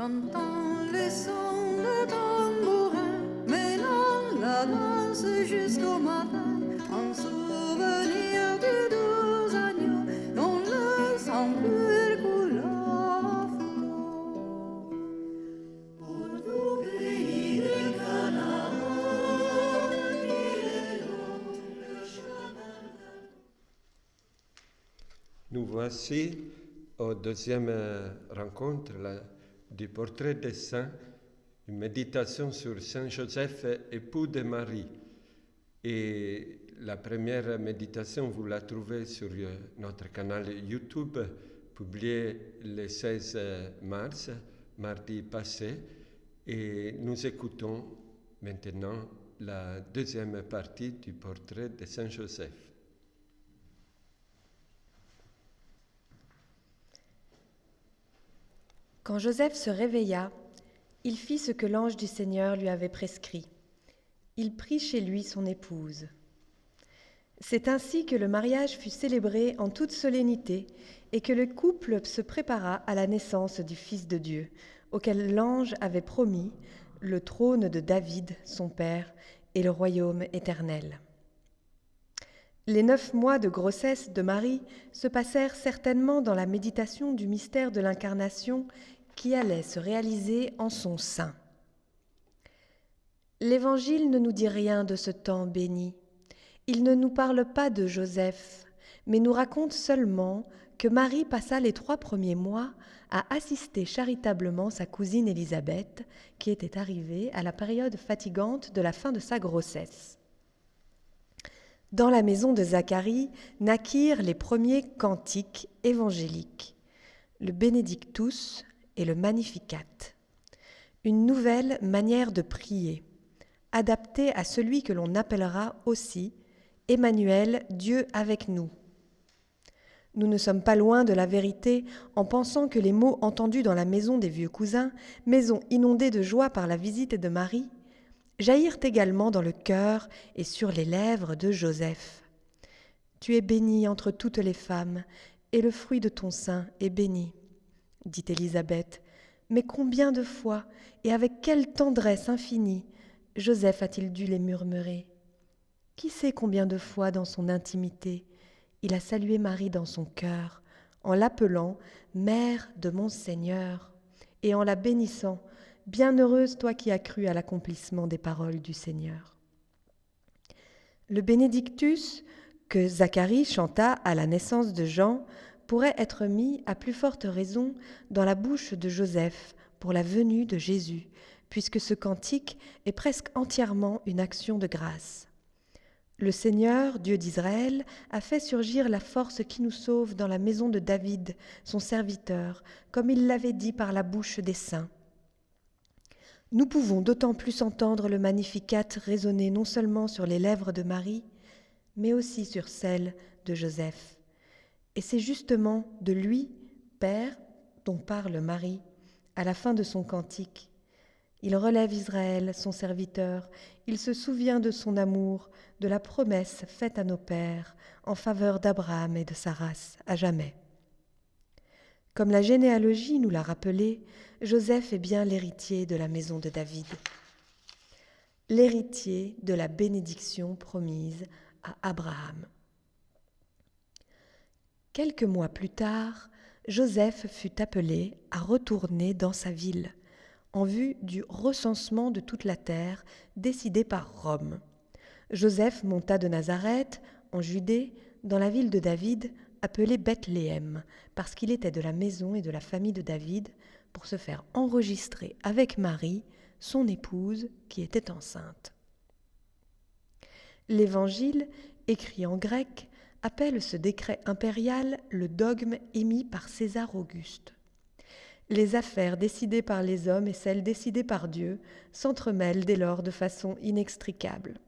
J'entends les sons de tambourin, mêlant la danse jusqu'au matin, en souvenir du doux agneau dont le sang pur coule à flot. Pour tout pays de Canaan, il est long le chemin. Nous voici aux deuxième rencontre du portrait des saints, une méditation sur Saint Joseph, époux de Marie. Et la première méditation, vous la trouvez sur notre canal YouTube, publié le 16 mars, mardi passé. Et nous écoutons maintenant la deuxième partie du portrait de Saint Joseph. Quand Joseph se réveilla, il fit ce que l'ange du Seigneur lui avait prescrit. Il prit chez lui son épouse. C'est ainsi que le mariage fut célébré en toute solennité et que le couple se prépara à la naissance du Fils de Dieu, auquel l'ange avait promis le trône de David, son père, et le royaume éternel. Les 9 mois de grossesse de Marie se passèrent certainement dans la méditation du mystère de l'incarnation qui allait se réaliser en son sein. L'Évangile ne nous dit rien de ce temps béni. Il ne nous parle pas de Joseph, mais nous raconte seulement que Marie passa les 3 premiers mois à assister charitablement sa cousine Élisabeth, qui était arrivée à la période fatigante de la fin de sa grossesse. Dans la maison de Zacharie naquirent les premiers cantiques évangéliques, le Benedictus et le Magnificat, une nouvelle manière de prier, adaptée à celui que l'on appellera aussi Emmanuel, Dieu avec nous. Nous ne sommes pas loin de la vérité en pensant que les mots entendus dans la maison des vieux cousins, maison inondée de joie par la visite de Marie, jaillirent également dans le cœur et sur les lèvres de Joseph. Tu es bénie entre toutes les femmes, et le fruit de ton sein est béni, dit Élisabeth. Mais combien de fois, et avec quelle tendresse infinie, Joseph a-t-il dû les murmurer? Qui sait combien de fois dans son intimité, il a salué Marie dans son cœur, en l'appelant « Mère de mon Seigneur » et en la bénissant « Bienheureuse toi qui as cru à l'accomplissement des paroles du Seigneur ». Le Benedictus que Zacharie chanta à la naissance de Jean pourrait être mis à plus forte raison dans la bouche de Joseph pour la venue de Jésus, puisque ce cantique est presque entièrement une action de grâce. Le Seigneur, Dieu d'Israël, a fait surgir la force qui nous sauve dans la maison de David, son serviteur, comme il l'avait dit par la bouche des saints. Nous pouvons d'autant plus entendre le Magnificat résonner non seulement sur les lèvres de Marie, mais aussi sur celles de Joseph. Et c'est justement de lui, Père, dont parle Marie, à la fin de son cantique. Il relève Israël, son serviteur, il se souvient de son amour, de la promesse faite à nos pères en faveur d'Abraham et de sa race à jamais. Comme la généalogie nous l'a rappelé, Joseph est bien l'héritier de la maison de David, l'héritier de la bénédiction promise à Abraham. Quelques mois plus tard, Joseph fut appelé à retourner dans sa ville, en vue du recensement de toute la terre décidé par Rome. Joseph monta de Nazareth, en Judée, dans la ville de David, appelée Bethléem, parce qu'il était de la maison et de la famille de David, pour se faire enregistrer avec Marie, son épouse, qui était enceinte. L'Évangile, écrit en grec, appelle ce décret impérial le dogme émis par César Auguste. Les affaires décidées par les hommes et celles décidées par Dieu s'entremêlent dès lors de façon inextricable.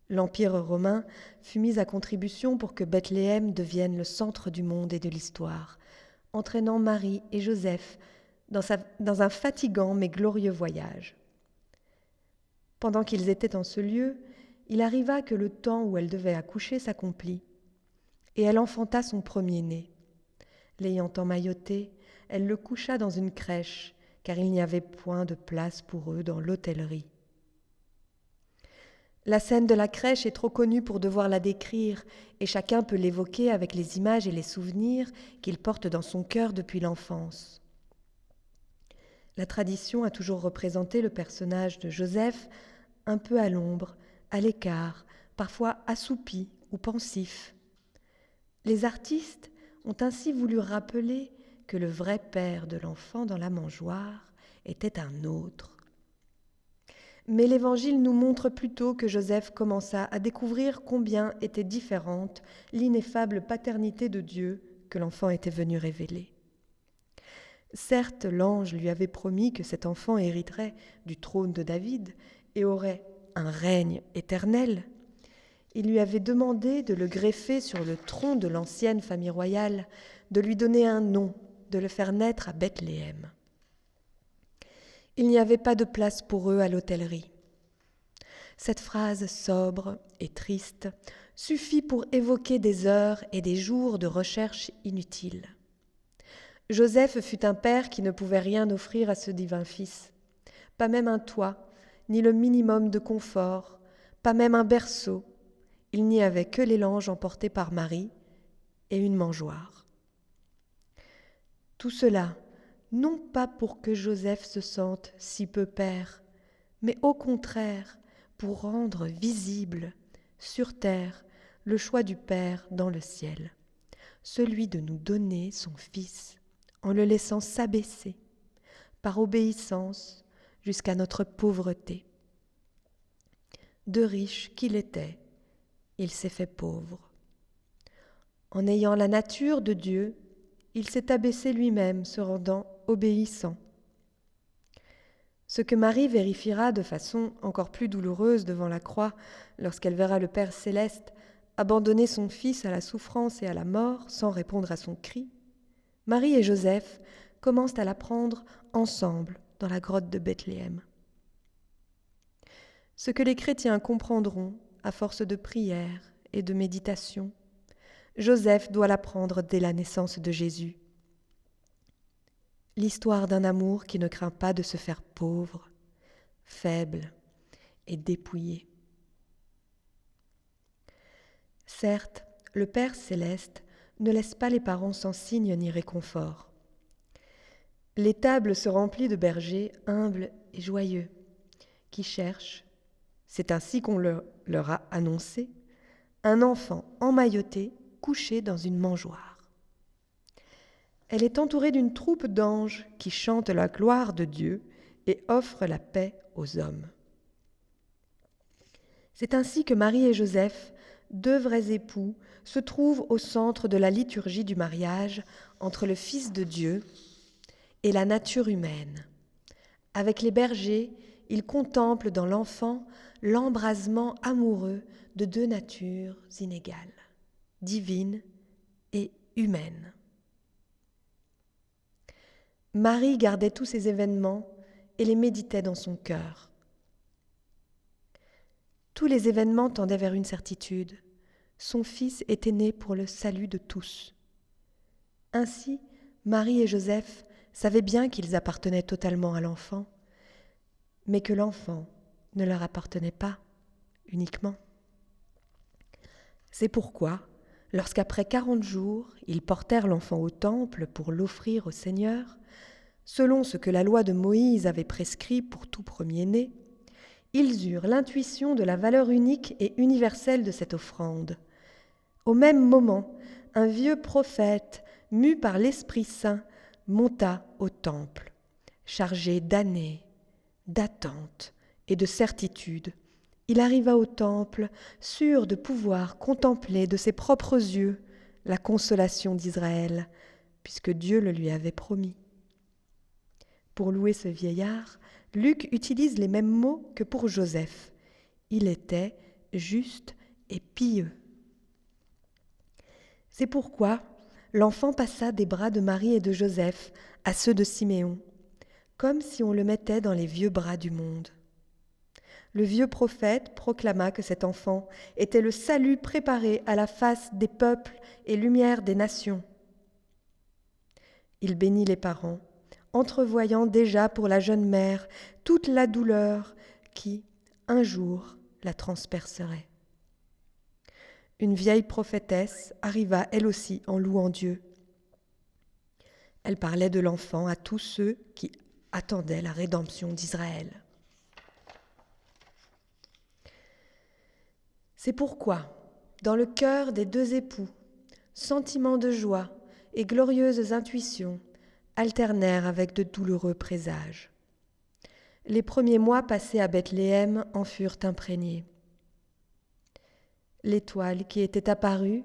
L'Empire romain fut mis à contribution pour que Bethléem devienne le centre du monde et de l'histoire, entraînant Marie et Joseph dans un fatigant mais glorieux voyage. Pendant qu'ils étaient en ce lieu, il arriva que le temps où elle devait accoucher s'accomplit, et elle enfanta son premier-né. L'ayant emmailloté, elle le coucha dans une crèche, car il n'y avait point de place pour eux dans l'hôtellerie. La scène de la crèche est trop connue pour devoir la décrire, et chacun peut l'évoquer avec les images et les souvenirs qu'il porte dans son cœur depuis l'enfance. La tradition a toujours représenté le personnage de Joseph un peu à l'ombre, à l'écart, parfois assoupi ou pensif. Les artistes ont ainsi voulu rappeler que le vrai père de l'enfant dans la mangeoire était un autre. Mais l'Évangile nous montre plutôt que Joseph commença à découvrir combien était différente l'ineffable paternité de Dieu que l'enfant était venu révéler. Certes, l'ange lui avait promis que cet enfant hériterait du trône de David et aurait un règne éternel. Il lui avait demandé de le greffer sur le tronc de l'ancienne famille royale, de lui donner un nom, de le faire naître à Bethléem. Il n'y avait pas de place pour eux à l'hôtellerie. Cette phrase sobre et triste suffit pour évoquer des heures et des jours de recherche inutiles. Joseph fut un père qui ne pouvait rien offrir à ce divin fils, pas même un toit, ni le minimum de confort, pas même un berceau. Il n'y avait que les langes emportés par Marie et une mangeoire. Tout cela, non pas pour que Joseph se sente si peu père, mais au contraire pour rendre visible, sur terre, le choix du Père dans le ciel, celui de nous donner son Fils, en le laissant s'abaisser, par obéissance, jusqu'à notre pauvreté. De riche qu'il était, il s'est fait pauvre. En ayant la nature de Dieu, il s'est abaissé lui-même, se rendant obéissant. Ce que Marie vérifiera de façon encore plus douloureuse devant la croix, lorsqu'elle verra le Père céleste abandonner son Fils à la souffrance et à la mort sans répondre à son cri, Marie et Joseph commencent à l'apprendre ensemble dans la grotte de Bethléem. Ce que les chrétiens comprendront à force de prière et de méditation, Joseph doit l'apprendre dès la naissance de Jésus. L'histoire d'un amour qui ne craint pas de se faire pauvre, faible et dépouillé. Certes, le Père céleste ne laisse pas les parents sans signe ni réconfort. L'étable se remplit de bergers humbles et joyeux, qui cherchent, c'est ainsi qu'on leur a annoncé, un enfant emmailloté couché dans une mangeoire. Elle est entourée d'une troupe d'anges qui chantent la gloire de Dieu et offrent la paix aux hommes. C'est ainsi que Marie et Joseph, deux vrais époux, se trouvent au centre de la liturgie du mariage entre le Fils de Dieu et la nature humaine. Avec les bergers, ils contemplent dans l'enfant l'embrasement amoureux de deux natures inégales, divines et humaines. Marie gardait tous ces événements et les méditait dans son cœur. Tous les événements tendaient vers une certitude. Son Fils était né pour le salut de tous. Ainsi, Marie et Joseph savaient bien qu'ils appartenaient totalement à l'enfant, mais que l'enfant ne leur appartenait pas uniquement. C'est pourquoi, lorsqu'après 40 jours, ils portèrent l'enfant au temple pour l'offrir au Seigneur, selon ce que la loi de Moïse avait prescrit pour tout premier-né, ils eurent l'intuition de la valeur unique et universelle de cette offrande. Au même moment, un vieux prophète, mu par l'Esprit Saint, monta au temple, chargé d'années, d'attente et de certitude. Il arriva au temple, sûr de pouvoir contempler de ses propres yeux la consolation d'Israël, puisque Dieu le lui avait promis. Pour louer ce vieillard, Luc utilise les mêmes mots que pour Joseph. Il était juste et pieux. C'est pourquoi l'enfant passa des bras de Marie et de Joseph à ceux de Siméon, comme si on le mettait dans les vieux bras du monde. Le vieux prophète proclama que cet enfant était le salut préparé à la face des peuples et lumière des nations. Il bénit les parents, entrevoyant déjà pour la jeune mère toute la douleur qui, un jour, la transpercerait. Une vieille prophétesse arriva elle aussi en louant Dieu. Elle parlait de l'enfant à tous ceux qui attendaient la rédemption d'Israël. C'est pourquoi, dans le cœur des deux époux, sentiments de joie et glorieuses intuitions alternèrent avec de douloureux présages. Les premiers mois passés à Bethléem en furent imprégnés. L'étoile qui était apparue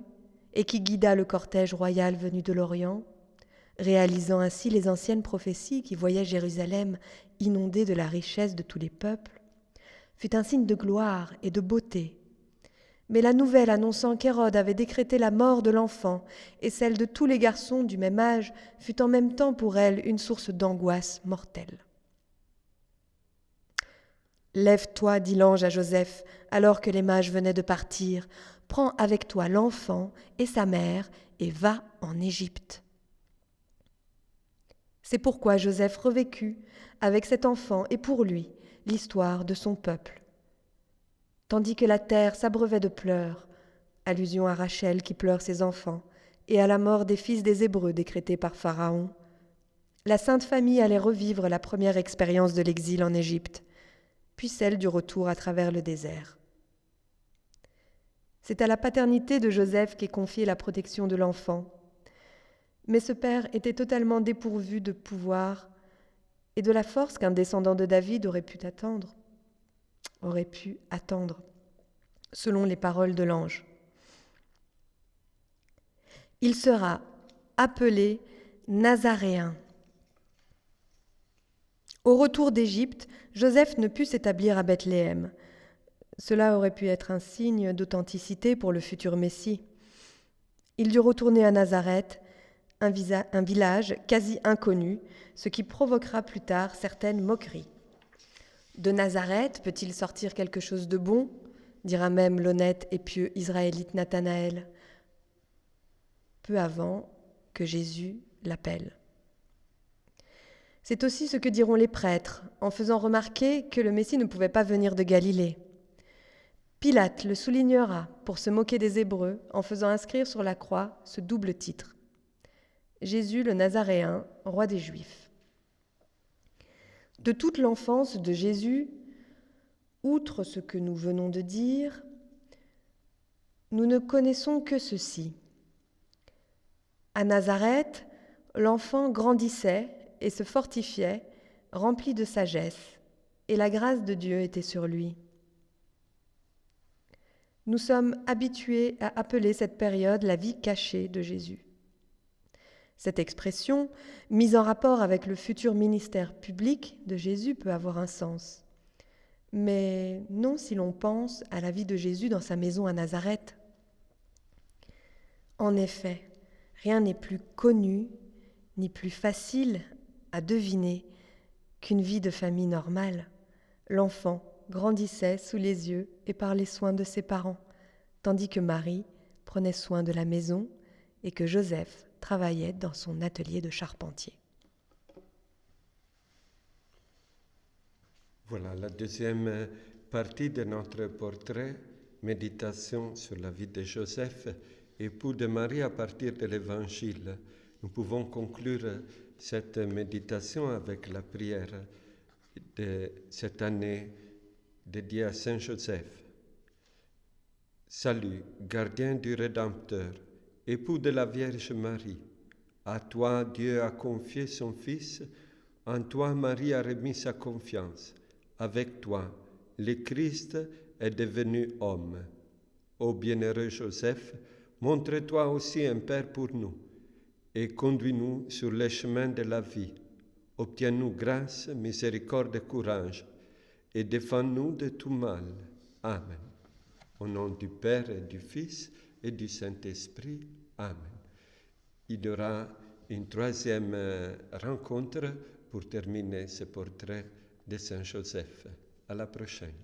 et qui guida le cortège royal venu de l'Orient, réalisant ainsi les anciennes prophéties qui voyaient Jérusalem inondée de la richesse de tous les peuples, fut un signe de gloire et de beauté. Mais la nouvelle annonçant qu'Hérode avait décrété la mort de l'enfant et celle de tous les garçons du même âge fut en même temps pour elle une source d'angoisse mortelle. « Lève-toi, dit l'ange à Joseph, alors que les mages venaient de partir. Prends avec toi l'enfant et sa mère et va en Égypte. » C'est pourquoi Joseph revécut avec cet enfant et pour lui l'histoire de son peuple. Tandis que la terre s'abreuvait de pleurs, allusion à Rachel qui pleure ses enfants, et à la mort des fils des Hébreux décrétée par Pharaon, la Sainte Famille allait revivre la première expérience de l'exil en Égypte, puis celle du retour à travers le désert. C'est à la paternité de Joseph qu'est confiée la protection de l'enfant, mais ce père était totalement dépourvu de pouvoir et de la force qu'un descendant de David aurait pu attendre, selon les paroles de l'ange. Il sera appelé Nazaréen. Au retour d'Égypte, Joseph ne put s'établir à Bethléem. Cela aurait pu être un signe d'authenticité pour le futur Messie. Il dut retourner à Nazareth, un village quasi inconnu, ce qui provoquera plus tard certaines moqueries. De Nazareth peut-il sortir quelque chose de bon ? Dira même l'honnête et pieux Israélite Nathanaël, peu avant que Jésus l'appelle. C'est aussi ce que diront les prêtres, en faisant remarquer que le Messie ne pouvait pas venir de Galilée. Pilate le soulignera pour se moquer des Hébreux en faisant inscrire sur la croix ce double titre. Jésus le Nazaréen, roi des Juifs. De toute l'enfance de Jésus, outre ce que nous venons de dire, nous ne connaissons que ceci. À Nazareth, l'enfant grandissait et se fortifiait, rempli de sagesse, et la grâce de Dieu était sur lui. Nous sommes habitués à appeler cette période la vie cachée de Jésus. Cette expression, mise en rapport avec le futur ministère public de Jésus, peut avoir un sens. Mais non si l'on pense à la vie de Jésus dans sa maison à Nazareth. En effet, rien n'est plus connu ni plus facile à deviner qu'une vie de famille normale. L'enfant grandissait sous les yeux et par les soins de ses parents, tandis que Marie prenait soin de la maison et que Joseph travaillait dans son atelier de charpentier. Voilà la deuxième partie de notre portrait, méditation sur la vie de Joseph, époux de Marie à partir de l'Évangile. Nous pouvons conclure cette méditation avec la prière de cette année dédiée à Saint Joseph. Salut, gardien du Rédempteur, époux de la Vierge Marie. À toi, Dieu a confié son Fils, en toi, Marie a remis sa confiance. Avec toi, le Christ est devenu homme. Ô bienheureux Joseph, montre-toi aussi un Père pour nous et conduis-nous sur les chemins de la vie. Obtiens-nous grâce, miséricorde et courage et défends-nous de tout mal. Amen. Au nom du Père et du Fils et du Saint-Esprit. Amen. Il y aura une troisième rencontre pour terminer ce portrait de Saint Joseph. À la prochaine.